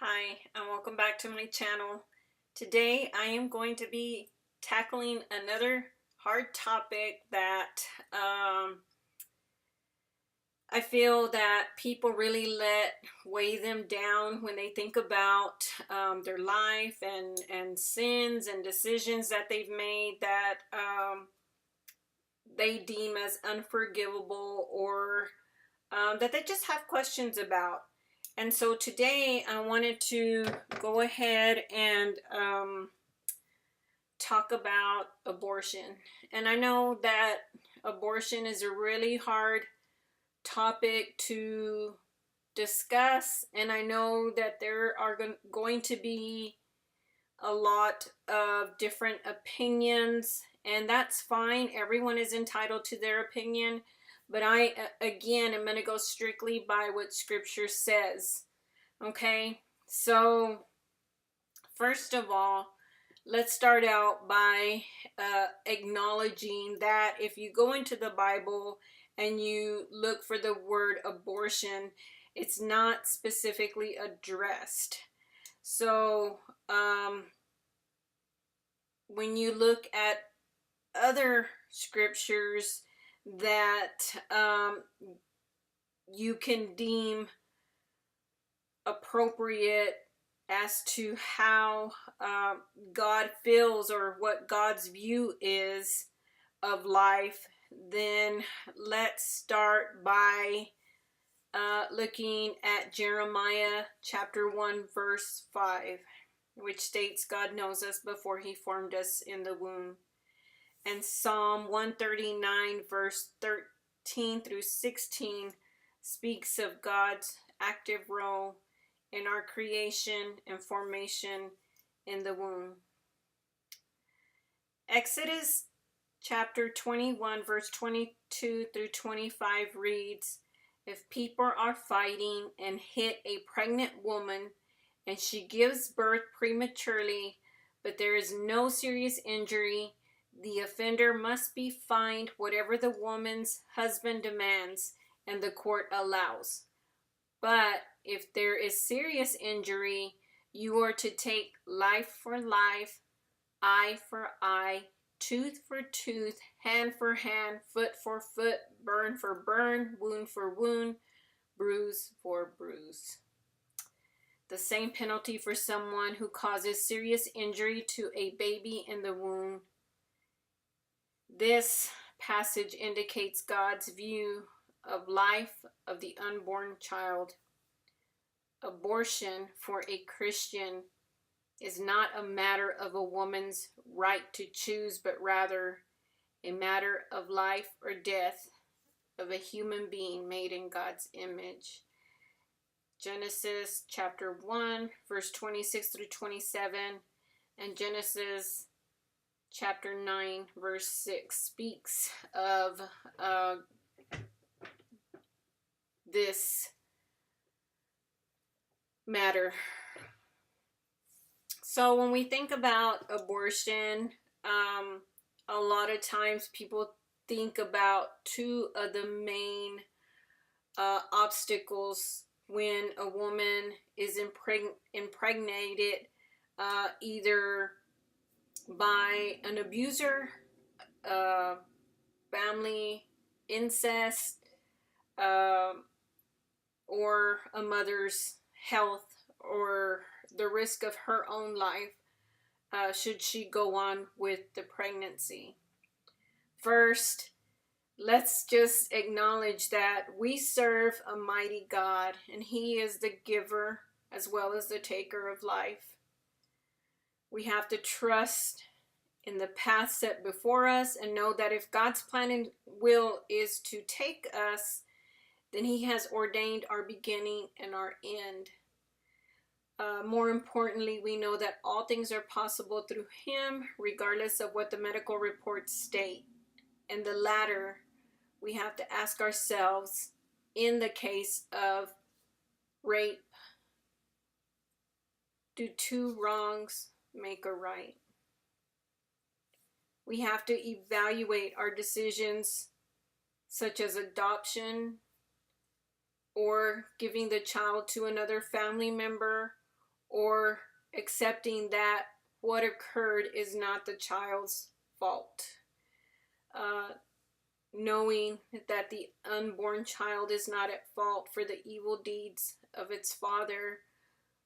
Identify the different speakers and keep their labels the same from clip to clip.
Speaker 1: Hi, and welcome back to my channel. Today I am going to be tackling another hard topic that I feel that people really let weigh them down when they think about their life and sins and decisions that they've made that they deem as unforgivable or that they just have questions about. And so today I wanted to go ahead and talk about abortion. And I know that abortion is a really hard topic to discuss, and I know that there are going to be a lot of different opinions, and that's fine. Everyone is entitled to their opinion. But I, again, am going to go strictly by what Scripture says. Okay? So, first of all, let's start out by acknowledging that if you go into the Bible and you look for the word abortion, it's not specifically addressed. So, when you look at other scriptures that you can deem appropriate as to how God feels or what God's view is of life, then let's start by looking at Jeremiah chapter 1 verse 5, which states God knows us before he formed us in the womb. And Psalm 139 verse 13 through 16 speaks of God's active role in our creation and formation in the womb. Exodus chapter 21 verse 22 through 25 reads, "If people are fighting and hit a pregnant woman and she gives birth prematurely, but there is no serious injury, the offender must be fined whatever the woman's husband demands and the court allows. But if there is serious injury, you are to take life for life, eye for eye, tooth for tooth, hand for hand, foot for foot, burn for burn, wound for wound, bruise for bruise." The same penalty for someone who causes serious injury to a baby in the womb. This passage indicates God's view of life of the unborn child. Abortion for a Christian is not a matter of a woman's right to choose, but rather a matter of life or death of a human being made in God's image. Genesis chapter 1 verse 26 through 27 and Genesis chapter 9 verse 6 speaks of this matter. So when we think about abortion, a lot of times people think about two of the main obstacles when a woman is impregnated, either by an abuser, family incest, or a mother's health, or the risk of her own life should she go on with the pregnancy. First, let's just acknowledge that we serve a mighty God, and he is the giver as well as the taker of life. We have to trust in the path set before us and know that if God's plan and will is to take us, then he has ordained our beginning and our end. More importantly, we know that all things are possible through him, regardless of what the medical reports state. And the latter, we have to ask ourselves, in the case of rape, do two wrongs make a right? We have to evaluate our decisions, such as adoption or giving the child to another family member, or accepting that what occurred is not the child's fault. Knowing that the unborn child is not at fault for the evil deeds of its father,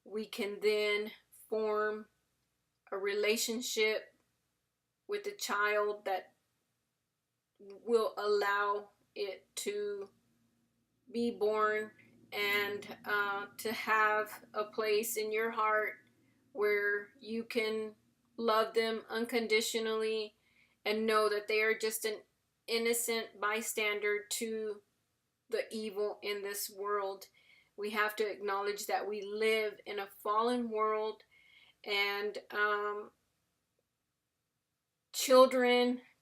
Speaker 1: we can then form a relationship with the child that will allow it to be born and to have a place in your heart where you can love them unconditionally and know that they are just an innocent bystander to the evil in this world. We have to acknowledge that we live in a fallen world, and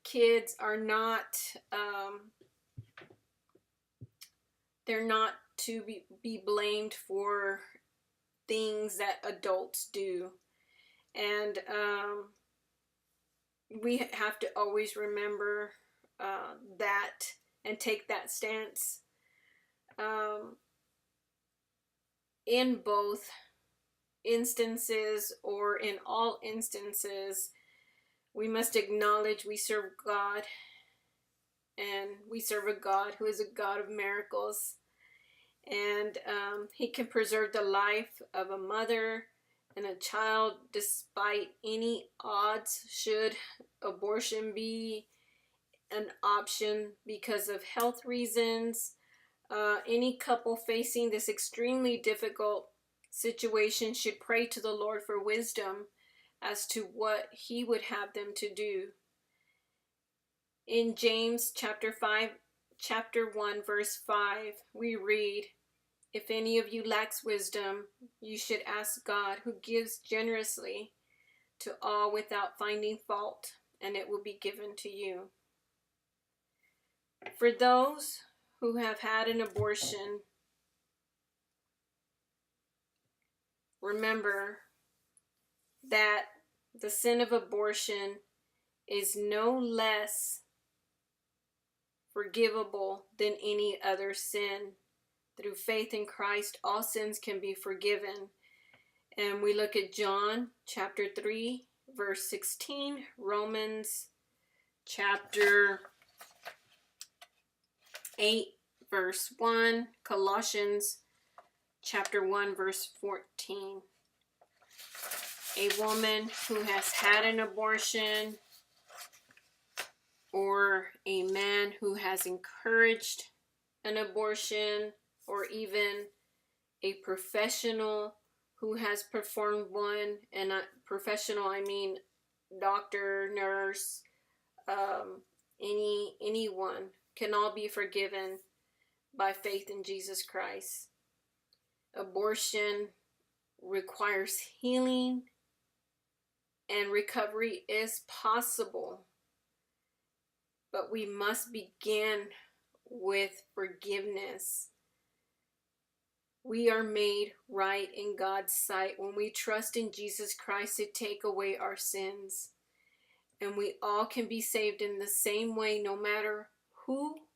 Speaker 1: kids are not, they're not to be blamed for things that adults do. And we have to always remember that and take that stance. In both instances, or in all instances, we must acknowledge we serve God, and we serve a God who is a God of miracles. And he can preserve the life of a mother and a child despite any odds, should abortion be an option because of health reasons. Any couple facing this extremely difficult situation should pray to the Lord for wisdom as to what he would have them to do. In James chapter 1 verse 5, we read, "If any of you lacks wisdom, you should ask God, who gives generously to all without finding fault, and it will be given to you." For those who have had an abortion, remember that the sin of abortion is no less forgivable than any other sin. Through faith in Christ, all sins can be forgiven. And we look at John chapter 3, verse 16, Romans chapter 8, verse 1, Colossians chapter 1, verse 14. A woman who has had an abortion, or a man who has encouraged an abortion, or even a professional who has performed one, and professional I mean doctor, nurse, anyone, can all be forgiven by faith in Jesus Christ. Abortion requires healing, and recovery is possible, but we must begin with forgiveness. We are made right in God's sight when we trust in Jesus Christ to take away our sins. And we all can be saved in the same way, no matter who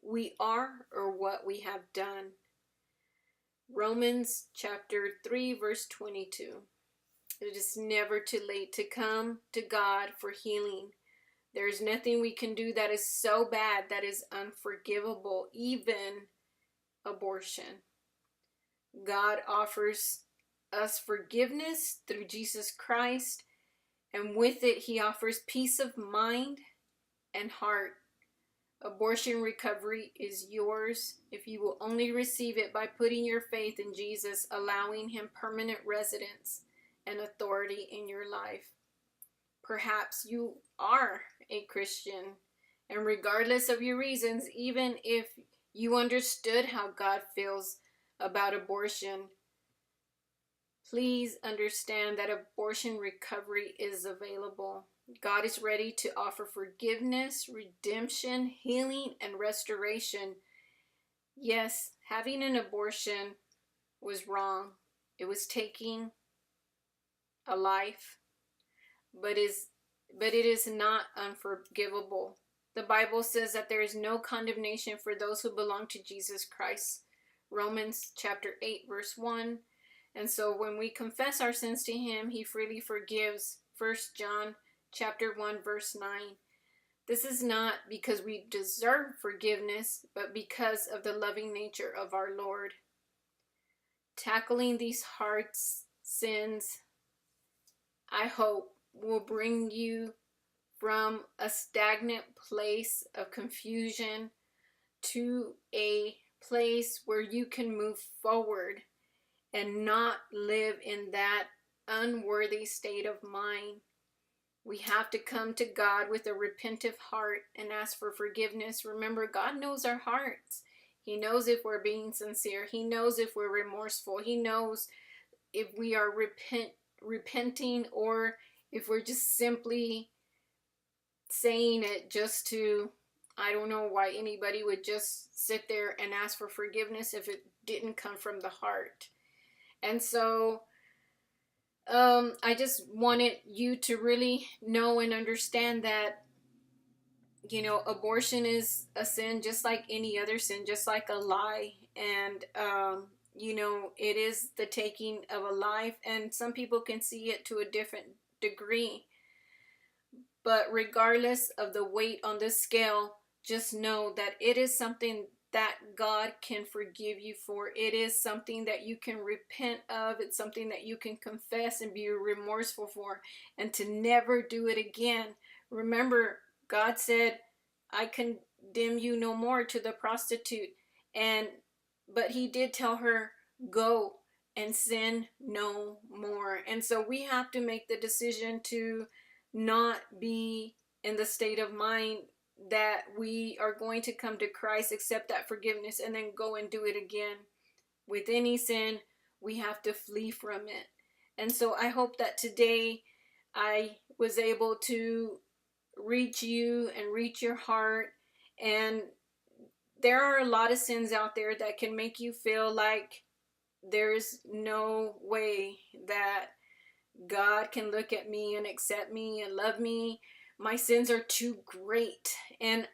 Speaker 1: we are or what we have done. Romans chapter 3, verse 22. It is never too late to come to God for healing. There is nothing we can do that is so bad that is unforgivable, even abortion. God offers us forgiveness through Jesus Christ, and with it he offers peace of mind and heart. Abortion recovery is yours if you will only receive it by putting your faith in Jesus, allowing him permanent residence and authority in your life. Perhaps you are a Christian, and regardless of your reasons, even if you understood how God feels about abortion, please understand that abortion recovery is available. God is ready to offer forgiveness, redemption, healing, and restoration. Yes, having an abortion was wrong. It was taking a life, but it is not unforgivable. The Bible says that there is no condemnation for those who belong to Jesus Christ. Romans chapter 8, verse 1. And so when we confess our sins to him, he freely forgives. 1 John chapter 1 verse 9. This is not because we deserve forgiveness, but because of the loving nature of our Lord. Tackling these hard sins, I hope, will bring you from a stagnant place of confusion to a place where you can move forward and not live in that unworthy state of mind. We have to come to God with a repentant heart and ask for forgiveness. Remember, God knows our hearts. He knows if we're being sincere. He knows if we're remorseful. He knows if we are repenting, or if we're just simply saying it just to, I don't know why anybody would just sit there and ask for forgiveness if it didn't come from the heart. And so I just wanted you to really know and understand that, you know, abortion is a sin just like any other sin, just like a lie. And, you know, it is the taking of a life, and some people can see it to a different degree. But regardless of the weight on the scale, just know that it is something that God can forgive you for. It is something that you can repent of. It's something that you can confess and be remorseful for, and to never do it again. Remember, God said, I condemn you no more to the prostitute. But he did tell her, go and sin no more. And so we have to make the decision to not be in the state of mind that we are going to come to Christ, accept that forgiveness, and then go and do it again. With any sin, we have to flee from it. And so I hope that today I was able to reach you and reach your heart. And there are a lot of sins out there that can make you feel like there's no way that God can look at me and accept me and love me. My sins are too great. And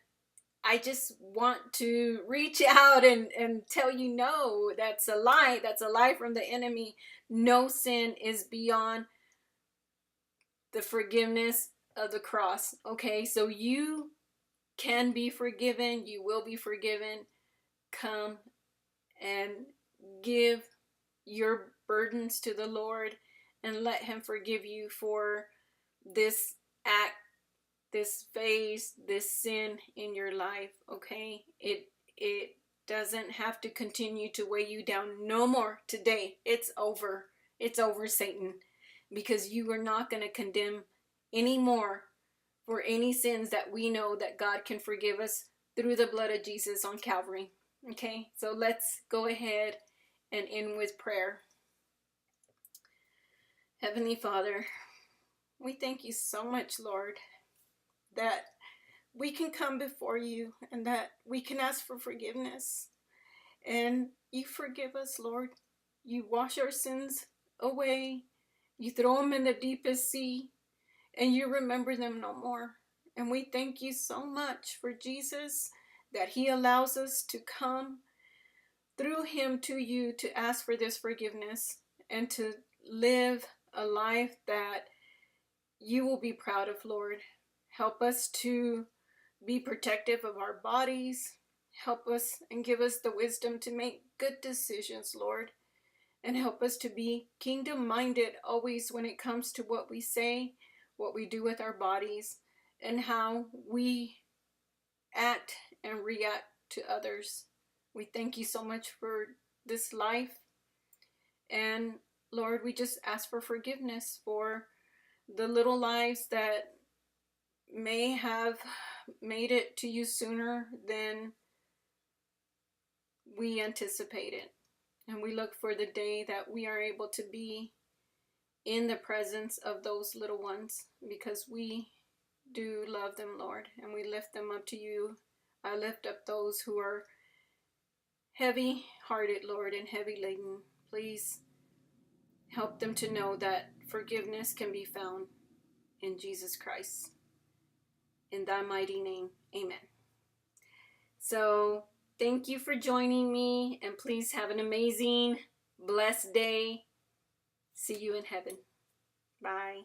Speaker 1: I just want to reach out and tell you, no, that's a lie. That's a lie from the enemy. No sin is beyond the forgiveness of the cross. Okay, so you can be forgiven. You will be forgiven. Come and give your burdens to the Lord and let him forgive you for this act, this phase, this sin in your life. Okay, it doesn't have to continue to weigh you down no more. Today it's over. It's over, Satan, because you are not going to condemn anymore for any sins that we know that God can forgive us through the blood of Jesus on Calvary. Okay, so let's go ahead and end with prayer. Heavenly Father, we thank you so much, Lord, that we can come before you and that we can ask for forgiveness. And you forgive us, Lord. You wash our sins away. You throw them in the deepest sea, and you remember them no more. And we thank you so much for Jesus, that he allows us to come through him to you to ask for this forgiveness and to live a life that you will be proud of, Lord. Help us to be protective of our bodies. Help us and give us the wisdom to make good decisions, Lord. And help us to be kingdom-minded always when it comes to what we say, what we do with our bodies, and how we act and react to others. We thank you so much for this life. And Lord, we just ask for forgiveness for the little lives that may have made it to you sooner than we anticipated. And we look for the day that we are able to be in the presence of those little ones, because we do love them, Lord, and we lift them up to you. I lift up those who are heavy-hearted, Lord, and heavy-laden. Please help them to know that forgiveness can be found in Jesus Christ. In thy mighty name, amen. So thank you for joining me, and please have an amazing, blessed day. See you in heaven. Bye.